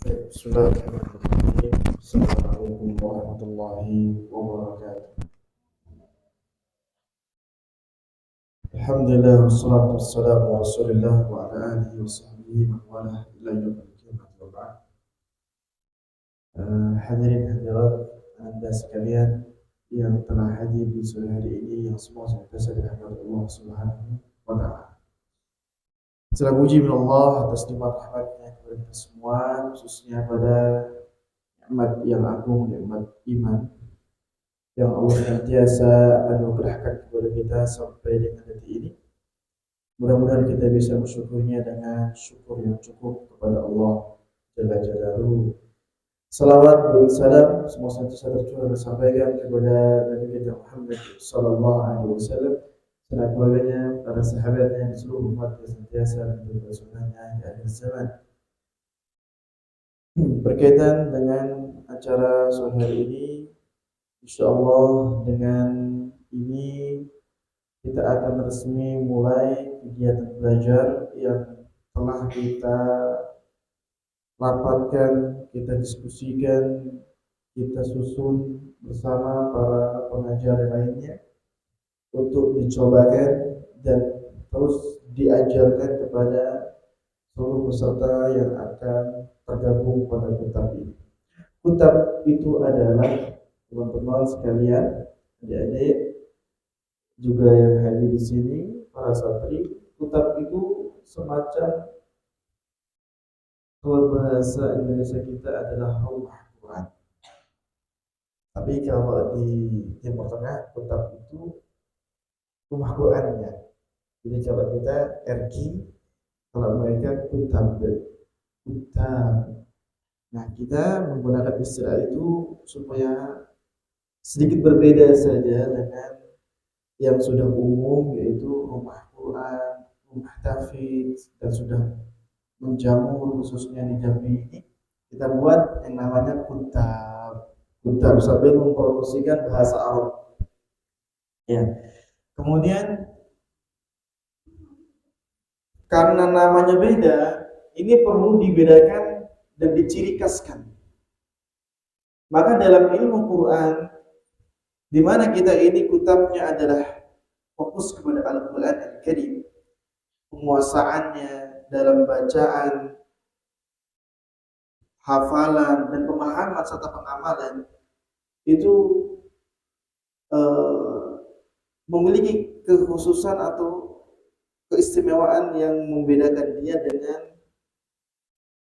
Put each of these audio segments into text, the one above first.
Bismillahirrahmanirrahim. Assalamualaikum warahmatullahi wabarakatuh. Alhamdulillah wassalatu wassalamu ala Rasulillah wa ala alihi wa sahbihi wa wala ila yaumil qiyamah wa ba'd. Hadirin hadirat Anda sekalian yang telah hadir di sore hari ini, yang semua senantiasa dirahmati Allah Subhanahu wa taala. Segala puji milik Allah atas nikmat rahmatnya kepada kita semua, khususnya pada nikmat yang agung, nikmat iman yang Allah senantiasa anugerahkan kepada kita sampai dengan detik ini. Mudah-mudahan kita bisa bersyukurnya dengan syukur yang cukup kepada Allah Jalla Jalaluhu. Salawat dan salam semua senantiasa tercurah disampaikan kepada Nabi kita Muhammad sallallahu alaihi wasallam, serta keluarganya, para sahabatnya, dan seluruh umat yang senantiasa mengikuti sunnahnya di akhir zaman. Berkaitan dengan acara sore hari ini, insyaallah dengan ini kita akan resmi mulai kegiatan belajar yang telah kita rapatkan, kita diskusikan, kita susun bersama para pengajar lainnya untuk dicobakan dan terus diajarkan kepada seluruh peserta yang akan tergabung pada kitab ini. Kitab itu adalah, teman-teman sekalian, adik-adik juga yang hadir di sini, para santri, kitab itu semacam, kalau bahasa Indonesia kita adalah rumah Quran. Tapi kalau di Timur Tengah, kitab itu rumah Qurannya. Jadi kalau kita RQ, kalau mereka kitab. Nah, kita menggunakan istilah itu supaya sedikit berbeda saja dengan yang sudah umum, yaitu rumah Quran, rumah tahfidz, dan sudah menjamur khususnya di Jambi ini. Kita buat yang namanya kutab sambil mempromosikan bahasa Arab. Ya. Kemudian karena namanya beda, ini perlu dibedakan dan dicirikaskan. Maka dalam ilmu Quran, di mana kita ini kitabnya adalah fokus kepada Al-Quran Al-Karim, penguasaannya dalam bacaan, hafalan, dan pemahaman serta pengamalan itu memiliki kekhususan atau keistimewaan yang membedakan dia dengan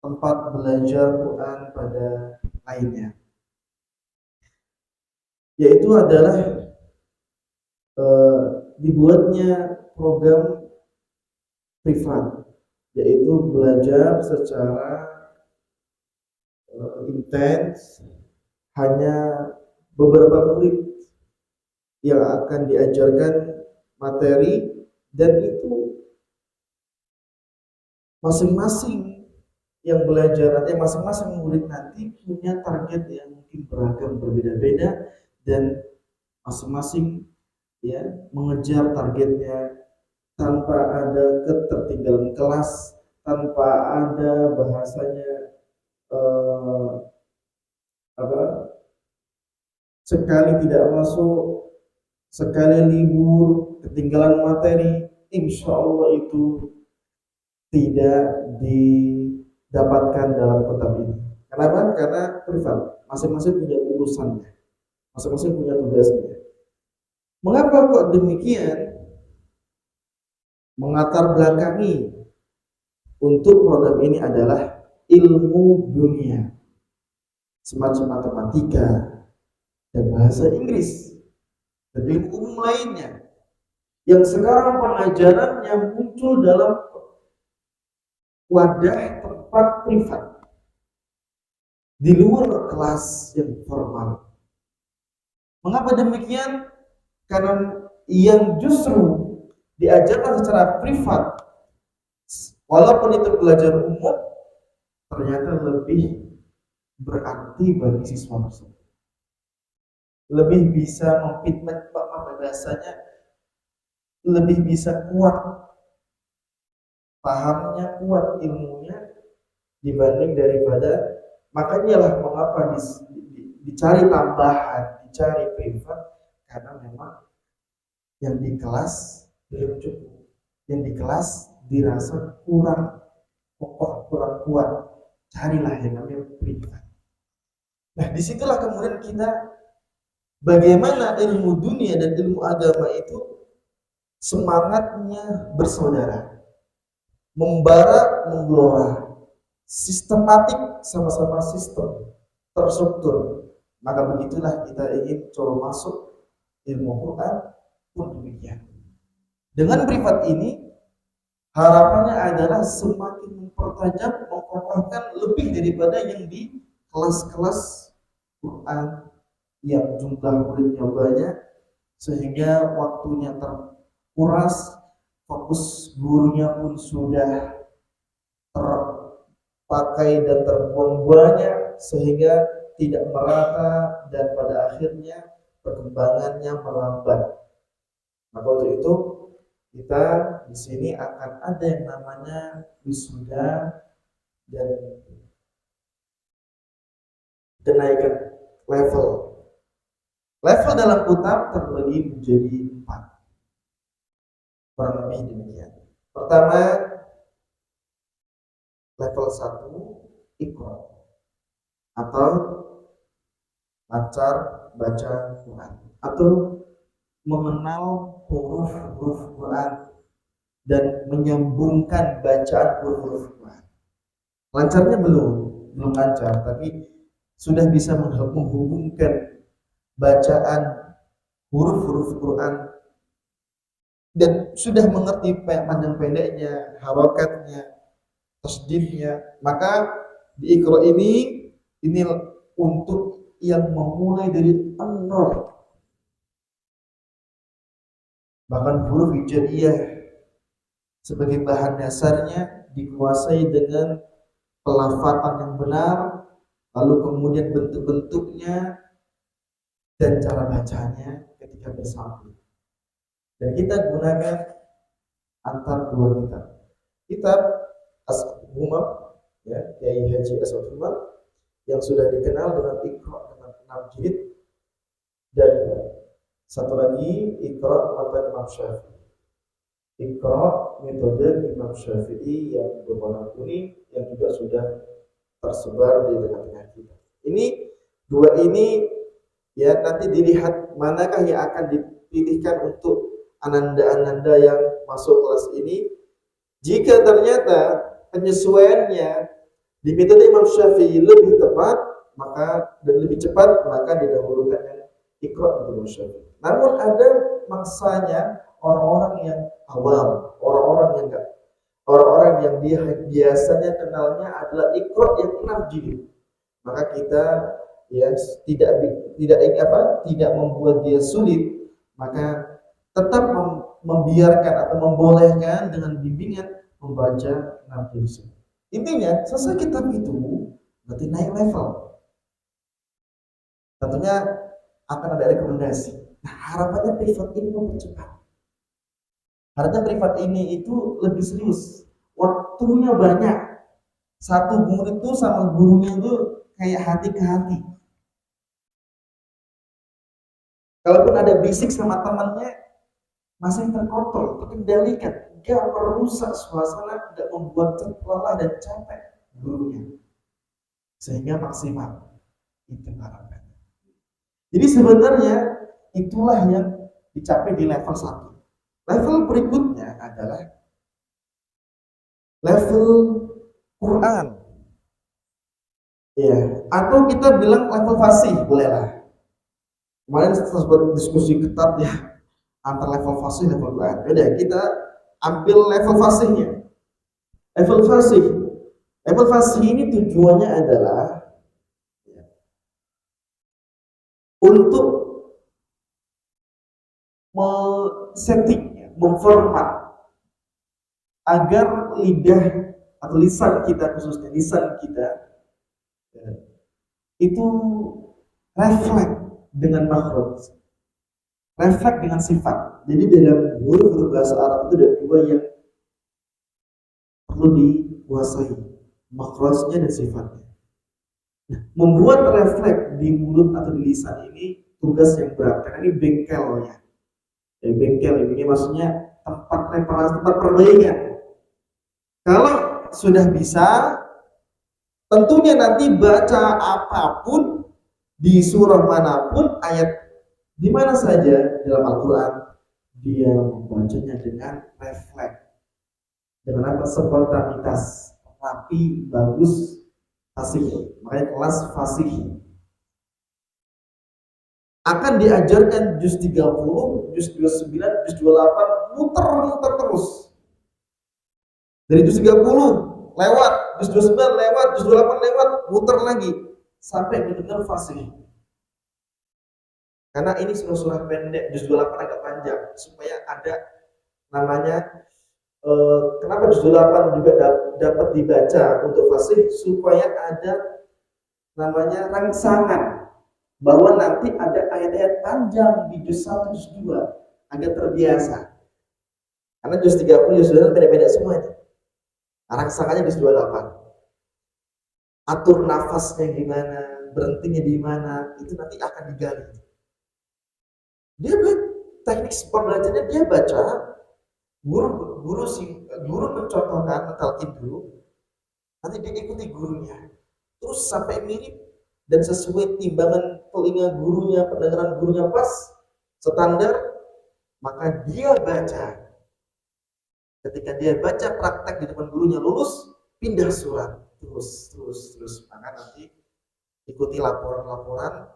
tempat belajar Quran pada lainnya, yaitu adalah dibuatnya program privat, yaitu belajar secara intens, hanya beberapa murid yang akan diajarkan materi, dan itu masing-masing yang belajar nanti, masing-masing murid nanti punya target yang mungkin beragam, berbeda-beda, dan masing-masing ya mengejar targetnya tanpa ada ketertinggalan kelas, tanpa ada bahasanya sekali tidak masuk, sekali libur, ketinggalan materi, insya Allah itu tidak didapatkan dalam kitab ini. Kenapa? Karena privat, masing-masing punya urusannya, masing-masing punya tugasnya. Mengapa kok demikian? Mengatar belakangi untuk program ini adalah ilmu dunia, semacam matematika dan bahasa Inggris dan ilmu umum lainnya, yang sekarang pengajarannya muncul dalam wadah tempat privat di luar kelas yang formal. Mengapa demikian? Karena yang justru diajarkan secara privat, walaupun itu pelajaran umum, ternyata lebih berarti bagi siswa tersebut, lebih bisa memfitnah, apa bahasanya, lebih bisa kuat pahamnya, kuat ilmunya dibanding daripada Makanya lah mengapa dicari tambahan, dicari privat, karena memang yang di kelas belum cukup, yang di kelas dirasa kurang kokoh, kurang kuat, carilah yang namanya privat. Nah, disitulah kemudian kita bagaimana ilmu dunia dan ilmu agama itu semangatnya bersaudara, membara, menggelora, sistematik, sama-sama sistem, terstruktur. Maka begitulah kita ingin coba masuk ilmu Quran pun demikian. Dengan privat ini harapannya adalah semakin mempertajam, mengkokohkan lebih daripada yang di kelas-kelas Quran yang jumlah muridnya banyak sehingga waktunya terkuras, fokus gurunya pun sudah terpakai dan terbuang banyak sehingga tidak merata dan pada akhirnya perkembangannya melambat. Maka untuk itu kita di sini akan ada yang namanya wisuda dan kenaikan level. Level dalam kitab terbagi menjadi 4. Kurang lebih demikian. Pertama, level 1 Iqra atau lancar baca Quran atau mengenal huruf-huruf Quran dan menyambungkan bacaan huruf-huruf Quran. Lancarnya belum lancar, tapi sudah bisa menghubungkan bacaan huruf-huruf Quran dan sudah mengerti panjang pendeknya, harokatnya, tasdidnya. Maka di Iqra ini untuk yang memulai dari nol. Bahkan huruf hijaiyah sebagai bahan dasarnya dikuasai dengan pelafatan yang benar, lalu kemudian bentuk-bentuknya dan cara bacanya ketika bersambung. Dan kita gunakan antar dua kitab. Kitab As-Humam, ya, Kiai Haji As-Humam yang sudah dikenal dengan Iqra dengan 6 jilid, dan satu lagi Iqra matan Imam Syafi'i. Iqra metode Imam Syafi'i yang berwarna kuning yang juga sudah tersebar di tengah-tengah kita. Ini dua ini ya nanti dilihat manakah yang akan dipilihkan untuk ananda-ananda yang masuk kelas ini. Jika ternyata penyesuaiannya di metode Imam Syafi'i lebih tepat, maka dan lebih cepat, maka didahulukan yang Iqra untuk Imam Syafi'i. Namun ada maksanya orang-orang yang awam, orang-orang yang dia biasanya kenalnya adalah Iqra yang 6 jilid. Maka kita ya tidak membuat dia sulit, maka tetap membiarkan atau membolehkan dengan bimbingan membaca 6 jilid. Intinya selesai kitab itu berarti naik level. Tentunya akan ada rekomendasi. Nah, harapannya privat ini mempercepat. Harapannya privat ini itu lebih serius. Waktunya banyak. Satu murid itu sama gurunya itu kayak hati ke hati. Kalaupun ada bisik sama temannya, masih terkontrol, terkendalikan, gak merusak suasana, gak membuat lelah dan capek gurunya, sehingga maksimal. Itu harapannya. Jadi sebenarnya itulah yang dicapai di level 1. Level berikutnya adalah level Quran. Ya, atau kita bilang level fasih, bolehlah. Kemarin sempat diskusi ketat ya antara level fasih dan level Quran. Udah, kita ambil level fasihnya. Level fasih ini tujuannya adalah untuk setting, memformat agar lidah atau lisan kita, khususnya lisan kita itu refleks dengan makhraj, refleks dengan sifat. Jadi dalam huruf bahasa Arab itu ada dua yang perlu dikuasai, makhrajnya dan sifatnya. Membuat refleks di mulut atau di lisan ini tugas yang berat karena ini bengkelnya. Bengkel ini maksudnya tempat reparasi, tempat perbaikan. Kalau sudah bisa, tentunya nanti baca apapun di surah manapun, ayat di mana saja dalam Al-Quran, dia membacanya dengan refleks, dengan apa? Spontanitas, rapi, bagus, fasih. Makanya kelas fasih. Akan diajarkan juz 30, juz 29, juz 28, muter-muter terus. Dari juz 30 lewat, juz 29 lewat, juz 28 lewat, muter lagi sampai benar-benar fasih. Karena ini surah-surah pendek, juz 28 agak panjang supaya ada namanya kenapa juz 28 juga dapat dibaca untuk fasih, supaya ada namanya rangsangan bahwa nanti ada ayat-ayat panjang di juz 1, juz 2 agar terbiasa. Karena juz 30, juz 29 pendek-pendek semuanya. Rangsangannya juz 28. Atur nafasnya gimana, berhentinya di mana, itu nanti akan digali. Dia teknik pembelajarannya, dia baca, guru mencontohkan, mentalkin dulu, nanti dia ikuti gurunya, terus sampai mirip dan sesuai timbangan telinga gurunya, pendengaran gurunya pas, standar, maka dia baca. Ketika dia baca praktek di depan gurunya lulus, pindah surat, terus. Maka nanti ikuti laporan-laporan,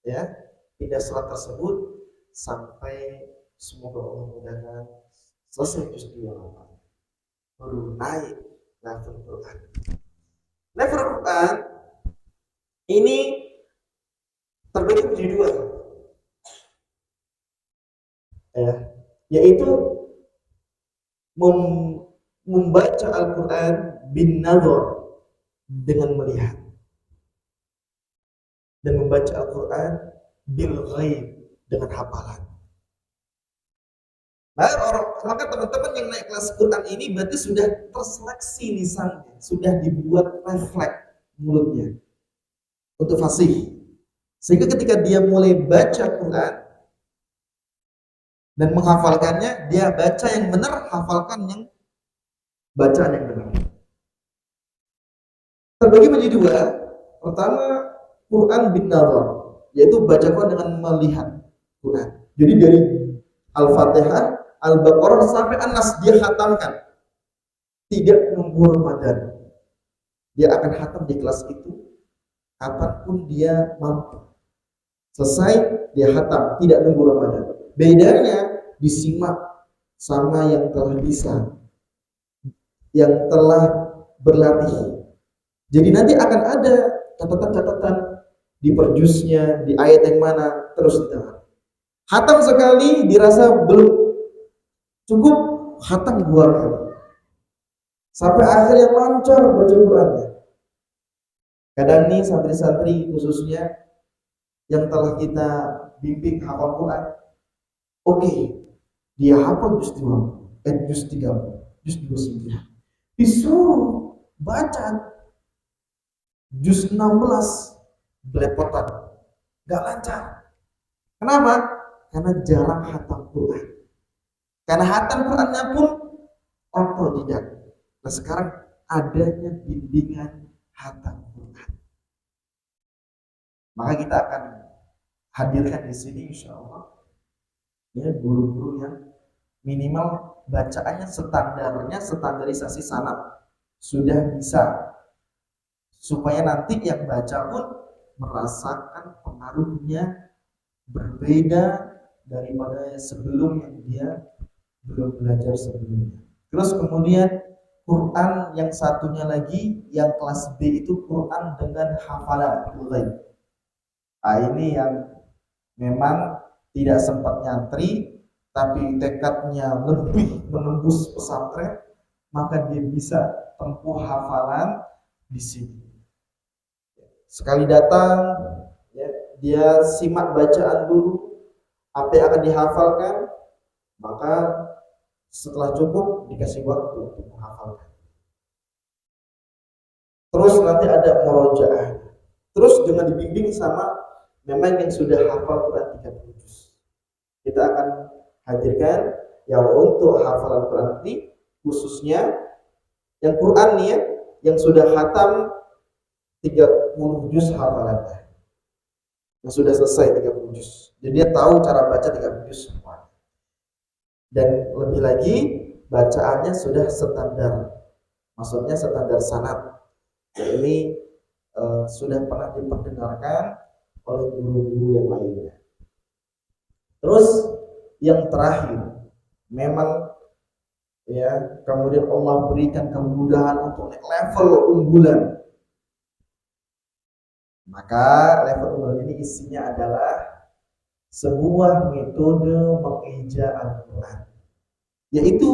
ya, pindah surat tersebut sampai semoga Allah mudahkan selesai juz 28, baru naik level Quran. Level Quran ini terbagi menjadi dua, ya, yaitu membaca Al-Quran bin nazar, dengan melihat, dan membaca Al-Quran bil ghaib, dengan hafalan. Maka teman-teman yang naik kelas Quran ini berarti sudah terseleksi lisannya, sudah dibuat refleks mulutnya untuk fasih, sehingga ketika dia mulai baca Quran dan menghafalkannya, dia baca yang benar, hafalkan yang bacaan yang benar. Terbagi menjadi dua. Pertama, Quran bin nazar, yaitu baca Quran dengan melihat Quran. Jadi dari Al-Fatihah, Al-Baqarah sampai An-Nas dia khatamkan, tidak nunggu Ramadan. Dia akan khatam di kelas itu kapanpun dia mampu. Selesai dia khatam, tidak nunggu Ramadan. Bedanya disimak sama yang telah bisa, yang telah berlatih. Jadi nanti akan ada catatan-catatan di perjuznya, di ayat yang mana, terus ditahan. Khatam sekali dirasa belum cukup, khatam 2 kali. Sampai akhirnya lancar baca Qurannya. Kadang nih santri-santri khususnya yang telah kita bimbing hafal Quran, oke, dia hafal juz 20, juz 30, juz 29. Disuruh baca juz 16, belepotan, gak lancar. Kenapa? Karena jarang khatam Quran. Karena khatam Qurannya pun otodidak. Nah sekarang adanya bimbingan khatam Quran, maka kita akan hadirkan di sini insya Allah, ya, guru-guru yang minimal bacaannya standarisasi sanad sudah bisa, supaya nanti yang baca pun merasakan pengaruhnya berbeda daripada sebelum yang dia belum belajar sebelumnya. Terus kemudian Quran yang satunya lagi, yang kelas B itu Quran dengan hafalan ghaib. Nah ini yang memang tidak sempat nyantri, tapi tekadnya lebih menembus pesantren, maka dia bisa tempuh hafalan di sini. Sekali datang, ya, dia simak bacaan dulu, apa yang akan dihafalkan, maka setelah cukup dikasih waktu untuk menghafalkan. Terus nanti ada murojaah. dengan dibimbing sama memang yang sudah hafal Quran 30 juz. Kita akan hadirkan yang untuk hafal Quran ini, khususnya yang Quran nih ya, yang sudah khatam 30 juz hafalannya, yang sudah selesai 30 juz. Jadi dia tahu cara baca 30 juz semua. Dan lebih lagi bacaannya sudah standar, maksudnya standar sanad. Ini sudah pernah diperdengarkan oleh guru-guru yang lainnya. Terus yang terakhir, memang ya kemudian Allah berikan kemudahan untuk naik level unggulan. Maka level unggulan ini isinya adalah sebuah metode mengeja Al-Quran, yaitu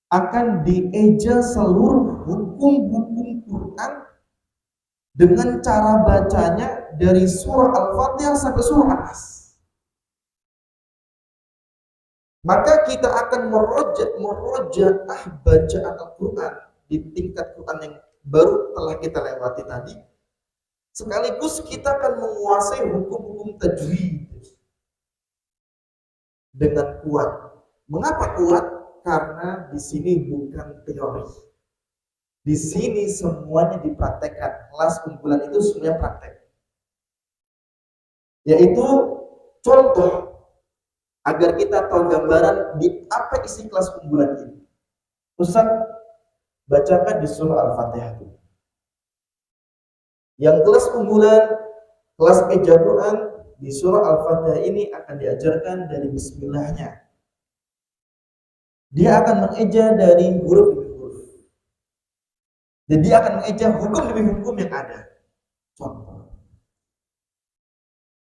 akan dieja seluruh hukum-hukum Quran dengan cara bacanya dari surah Al-Fatihah sampai surah An-Nas. Maka kita akan merojaah bacaan Al-Quran di tingkat Quran yang baru telah kita lewati tadi. Sekaligus kita akan menguasai hukum-hukum tajwid dengan kuat. Mengapa kuat? Karena di sini bukan teori. Di sini semuanya dipraktekkan. Kelas unggulan itu semuanya praktek. Yaitu contoh agar kita tahu gambaran di apa isi kelas unggulan ini. Ustaz, bacakan di surah Al-Fatihah. Yang kelas unggulan, kelas eja Quran di surah Al-Fatihah ini akan diajarkan dari bismillahnya. Dia akan mengeja dari huruf demi huruf. Dan dia akan mengeja hukum demi hukum yang ada. Contoh.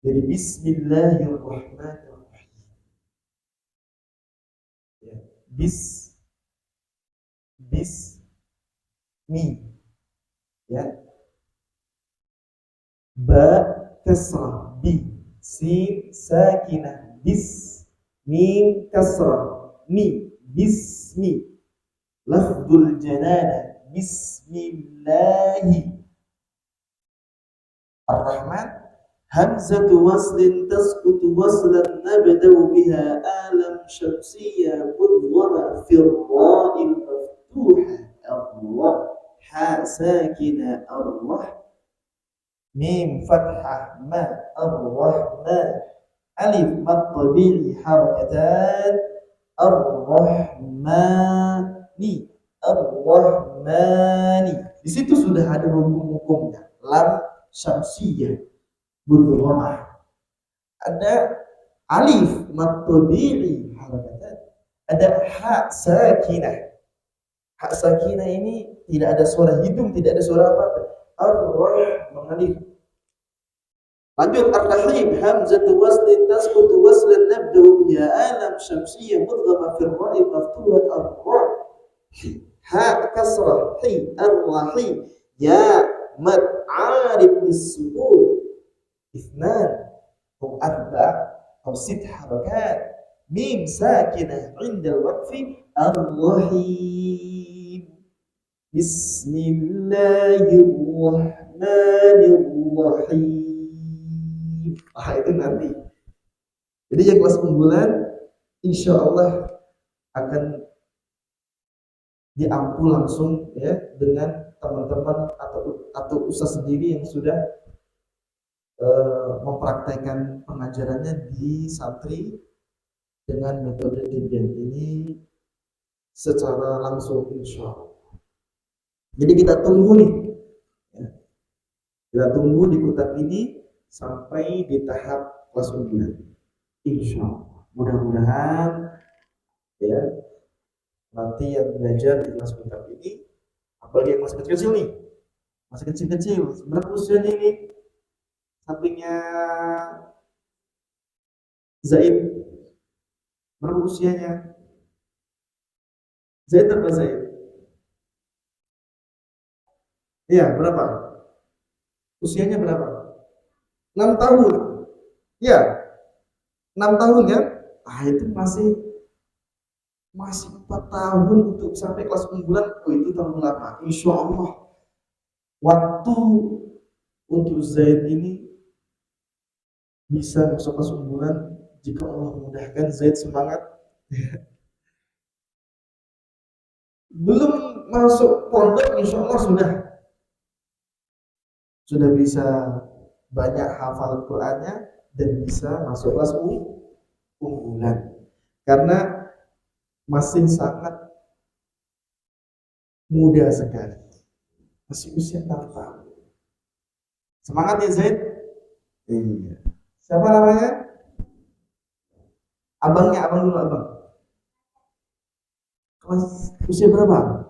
Jadi bismillahirrahmanirrahim. Ya. Mi. Ya. Ba kasrah bi, sin sakinah bis, mim kasrah mi, bismi, lafdul janana bismillahi, ar-Rahman, hamzatu waslin tasqutu waslan nabda'u biha alam syamsiyya mudghama fi ar-ra'il maftuha Allah, ha sakinah Allah, mim fathah ma ar-Rahman, alif mad tabi'i harakatan ar-Rahmani, ar-Rahmani. Di situ sudah ada hukum-hukumnya. Lam syamsiyah mudghamah. Ada alif mad tabi'i harakatan. Ada ha sakinah. Ha sakinah ini tidak ada suara hidung, tidak ada suara apa-apa. Ar-Rahmani. Lanjut ar-Rahim, hamzatu waslin tasqutu waslan nabda'u biha alam syamsiyya mudghama fi ar-ra'i maftuha ar-ra', ha kasrah hi ar-rahim, ya mad 'arif bis-sukun ithnan hum arba' aw sit harakat, mim sakinah 'inda al-waqfi ar-rahim. Bismillahirrahmanirrahim. Itu nanti. Jadi yang kelas unggulan insya Allah akan diampu langsung ya dengan teman-teman atau ustaz sendiri yang sudah mempraktekkan pengajarannya di santri dengan metode Tibian ini secara langsung insya Allah. Jadi kita tunggu nih ya. Kita tunggu di Kutab ini sampai di tahap kelas unggulan. Insya Allah. Mudah-mudahan ya nanti yang belajar di kelas Kutab ini, apalagi yang masih kecil-kecil nih, masih kecil-kecil, berapa usianya ini? Sampingnya Zaid, berapa usianya? Zaid berapa Zaid? Iya, berapa? Usianya berapa? 6 tahun. Ya, 6 tahun kan? Itu masih 4 tahun untuk sampai kelas unggulan. Itu terlalu lama. Insya Allah waktu untuk Zaid ini bisa masuk kelas unggulan jika Allah memudahkan Zaid semangat. Belum masuk pondok, insya Allah sudah bisa banyak hafal Qur'annya dan bisa masuk kelas unggulan karena masih sangat muda sekali, masih usia 6 tahun. Semangat ya Zaid. Iya. Siapa namanya? Abang dulu abang. Kelas usia berapa?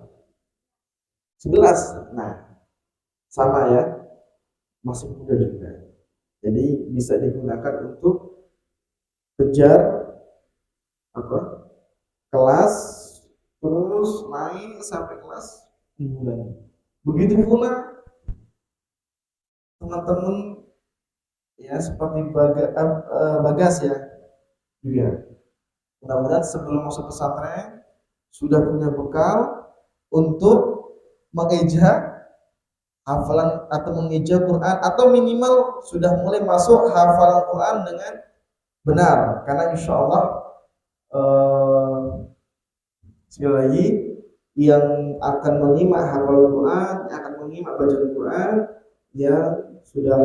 11. Nah, sama ya, masih muda juga. Jadi bisa digunakan untuk kejar apa? Kelas terus naik sampai kelas unggulan. Begitu pula teman-teman ya seperti Bagas ya juga. Mudah-mudahan sebelum masuk pesantren sudah punya bekal untuk mengeja hafalan atau mengeja Quran atau minimal sudah mulai masuk hafalan Quran dengan benar karena insya Allah sekali lagi yang akan menyimak hafalan Quran, yang akan menyimak bacaan Quran yang sudah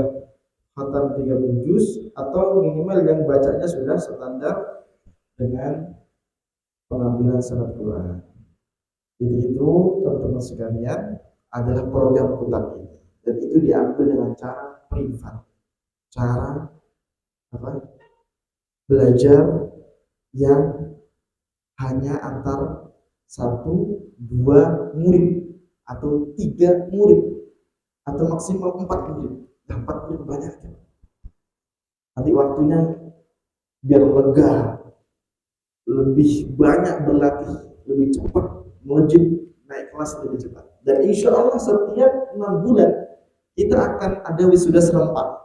khatam 30 juz atau minimal yang bacanya sudah standar dengan pengambilan sanad Quran. Jadi itu teman-teman sekalian adalah program utama ini dan itu diambil dengan cara privat, cara apa? Belajar yang hanya antar 1-2 murid atau 3 murid atau maksimal 4 murid. 4 murid banyak kan? Nanti waktunya biar lega, lebih banyak berlatih, lebih cepat melejit naik kelas lebih cepat. Dan insya Allah setiap 6 bulan kita akan ada wisuda serempak.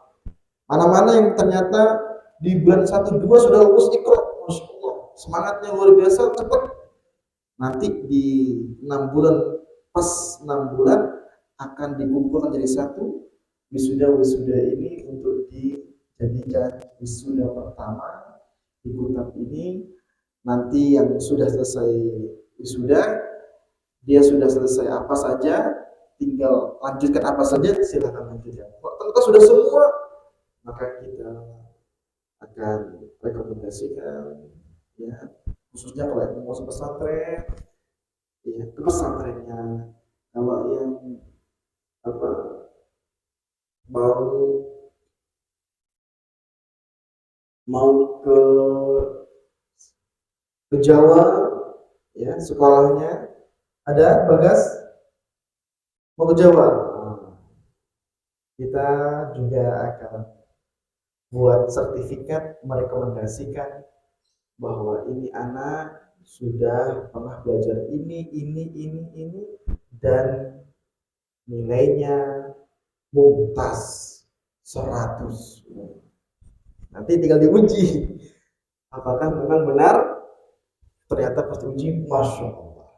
Mana-mana yang ternyata di bulan 1-2 sudah lulus ikut, Masya Allah, semangatnya luar biasa cepat. Nanti di 6 bulan, pas 6 bulan akan dikumpulkan jadi satu. Wisuda ini untuk dijadikan wisuda pertama di Kutab ini. Nanti yang sudah selesai wisuda, dia sudah selesai apa saja, tinggal lanjutkan apa saja, silakan lanjutkan. Kalau ternyata sudah semua, maka kita akan rekomendasikan ya, khususnya kalau yang mau pesantren ya ke pesantrennya. Kalau yang apa mau ke Jawa ya sekolahnya ada Bagas mau ke Jawa, kita juga akan buat sertifikat merekomendasikan bahwa ini anak sudah pernah belajar ini dan nilainya mumtaz 100. Nanti tinggal diuji apakah memang benar, ternyata pas uji Masya Allah.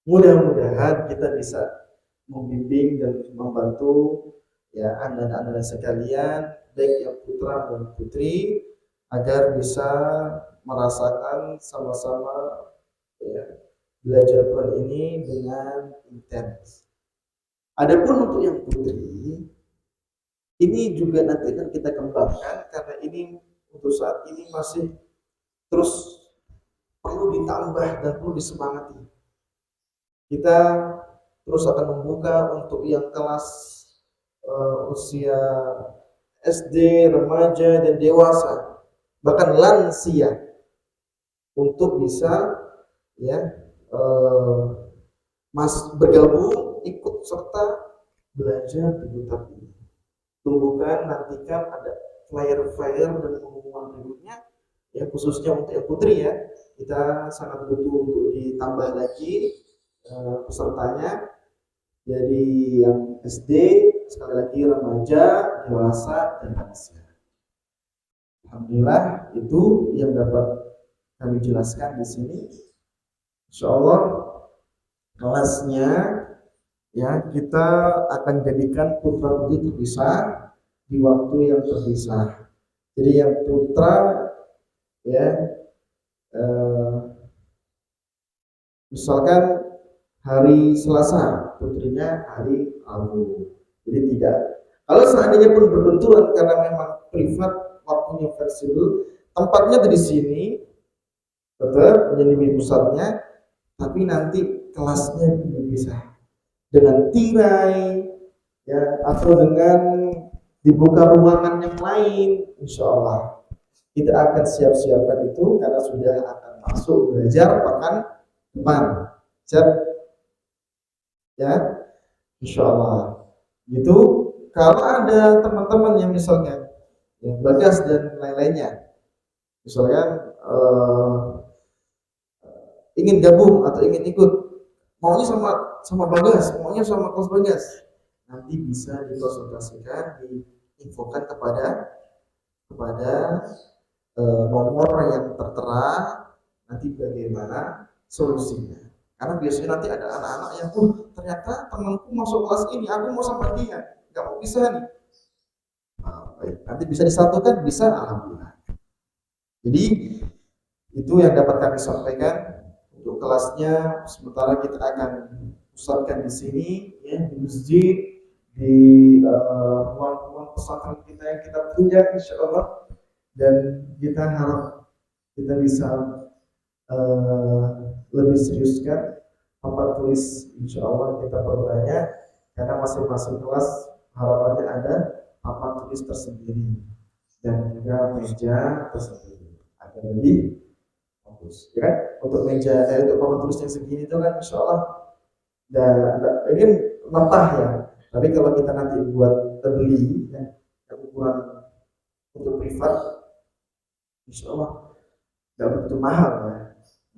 Mudah-mudahan kita bisa membimbing dan membantu ya anak-anak sekalian baik yang putra dan putri agar bisa merasakan sama-sama ya, belajar Quran ini dengan intens. Adapun untuk yang putri ini juga nanti akan kita kembangkan karena ini untuk saat ini masih terus perlu ditambah dan perlu disemangati. Kita terus akan membuka untuk yang kelas usia SD, remaja dan dewasa, bahkan lansia untuk bisa ya bergabung ikut serta belajar di Kutab ini. Tunggukan, nantikan ada flyer-flyer dan pengumuman berikutnya ya khususnya untuk yang putri ya. Kita sangat butuh untuk ditambah lagi pesertanya. Jadi yang SD, sekali lagi remaja, dewasa, dan lansia. Alhamdulillah itu yang dapat kami jelaskan di sini. Insya Allah kelasnya ya kita akan jadikan putra putri terpisah di waktu yang terpisah. Jadi yang putra ya eh, misalkan hari Selasa, putrinya hari Rabu. Jadi tidak. Kalau seandainya pun berbenturan karena memang privat waktunya fleksibel, tempatnya di sini tetap menjadi pusatnya, tapi nanti kelasnya dipisah dengan tirai ya atau dengan dibuka ruangan yang lain, insya Allah kita akan siap-siapkan itu karena sudah akan masuk belajar pekan depan. Siap ya, insya Allah. Gitu. Kalau ada teman-teman yang misalnya yang Bagas dan lain-lainnya, misalkan ingin gabung atau ingin ikut, maunya sama Bagas, maunya sama kelas Bagas, nanti bisa dikonsultasikan, diinfokan kepada nomor yang tertera, nanti bagaimana solusinya. Karena biasanya nanti ada anak-anak yang ternyata temanku masuk kelas ini, aku mau sama dia, nggak mau bisa nih. Baik. Nanti bisa disatukan, bisa, alhamdulillah. Jadi itu yang dapat kami sampaikan untuk kelasnya. Sementara kita akan pusatkan di sini, ya, di masjid, di ruang-ruang pesantren kita yang kita punya, insya Allah. Dan kita harap kita bisa lebih seriuskan papan tulis, insya Allah kita perbanyak karena masing-masing kelas harapannya ada papan tulis tersendiri dan juga meja tersendiri agar lebih bagus, ya kan? Untuk meja untuk papan tulis yang segini itu kan insya Allah ini mentah ya, tapi kalau kita nanti buat beli ya, ukuran untuk privat insya Allah nggak begitu mahal ya.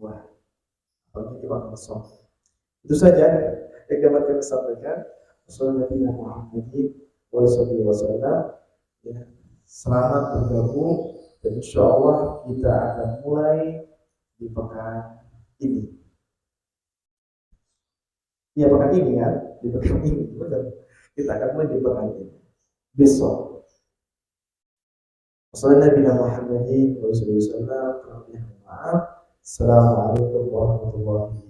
Wah, kalau kita kosong. Itu saja yang dapat kami sampaikan. Wassalamualaikum warahmatullahi wabarakatuh. Ya, selamat bergabung dan insya Allah kita akan mulai di pekan ini. Ya pekan ini kan, di pekan ini betul. Kita akan mulai di pekan ini. Besok. Wassalamualaikum warahmatullahi wabarakatuh. Assalamualaikum warahmatullahi wabarakatuh.